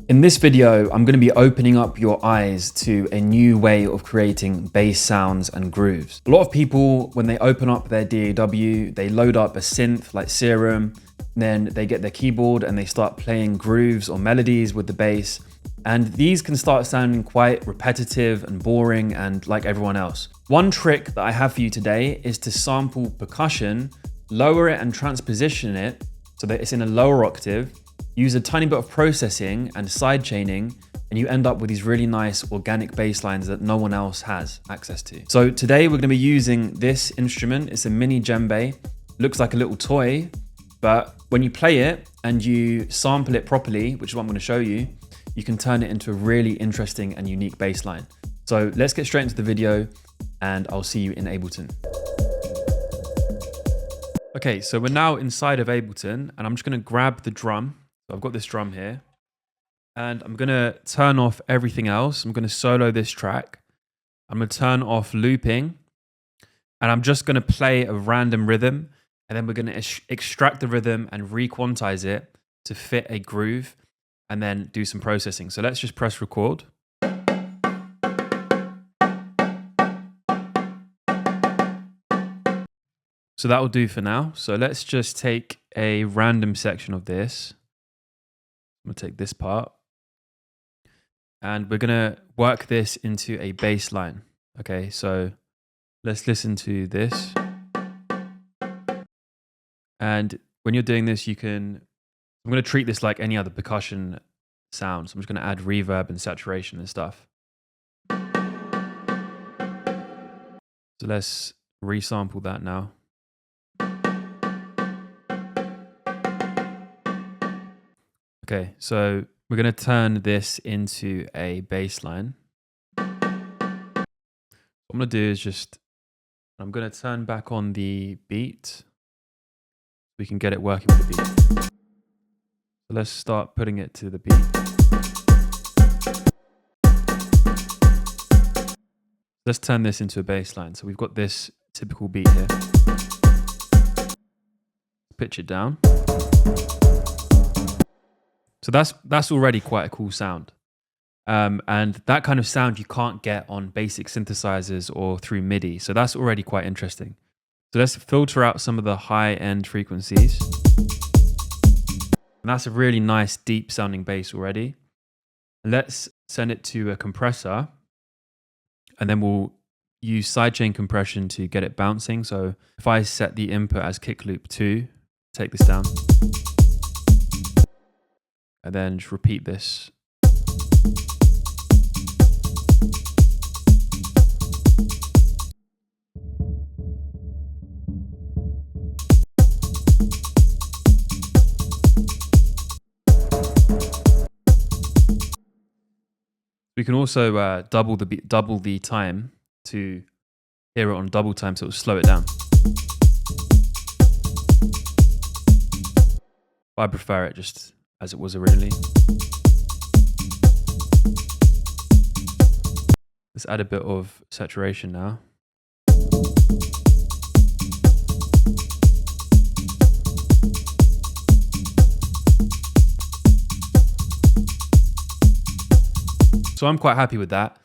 In this video, I'm going to be opening up your eyes to a new way of creating bass sounds and grooves. A lot of people, when they open up their DAW, they load up a synth like Serum, then they get their keyboard and they start playing grooves or melodies with the bass. And these can start sounding quite repetitive and boring and like everyone else. One trick that I have for you today is to sample percussion, lower it and transposition it so that it's in a lower octave. Use a tiny bit of processing and sidechaining, and you end up with these really nice organic bass lines that no one else has access to. So today we're going to be using this instrument. It's a mini djembe. Looks like a little toy, but when you play it and you sample it properly, which is what I'm going to show you, you can turn it into a really interesting and unique bass line. So let's get straight into the video and I'll see you in Ableton. Okay, so we're now inside of Ableton and I'm just going to grab the drum. So I've got this drum here and I'm going to turn off everything else. I'm going to solo this track. I'm going to turn off looping and I'm just going to play a random rhythm, and then we're going to extract the rhythm and re-quantize it to fit a groove and then do some processing. So let's just press record. So that will do for now. So let's just take a random section of this. I'm going to take this part and we're going to work this into a bass line. Okay, so let's listen to this. And when you're doing this, I'm going to treat this like any other percussion sound. So I'm just going to add reverb and saturation and stuff. So let's resample that now. Okay, so we're going to turn this into a bass line. What I'm going to do is I'm going to turn back on the beat so we can get it working with the beat. So let's start putting it to the beat. Let's turn this into a bass line. So we've got this typical beat here. Pitch it down. So that's already quite a cool sound. And that kind of sound you can't get on basic synthesizers or through MIDI. So that's already quite interesting. So let's filter out some of the high-end frequencies. And that's a really nice, deep sounding bass already. And let's send it to a compressor. And then we'll use sidechain compression to get it bouncing. So if I set the input as kick loop 2, take this down. And then just repeat this. We can also double the time to hear it on double time, so it'll slow it down. I prefer it just as it was originally. Let's add a bit of saturation now. So I'm quite happy with that.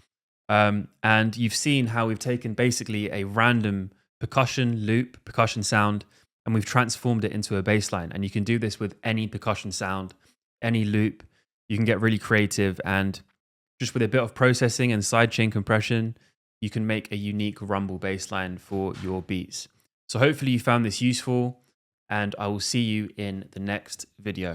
And you've seen how we've taken basically a random percussion loop, percussion sound, and we've transformed it into a bass line. And you can do this with any percussion sound, any loop. You can get really creative, and just with a bit of processing and sidechain compression, you can make a unique rumble bass line for your beats. So hopefully you found this useful, and I will see you in the next video.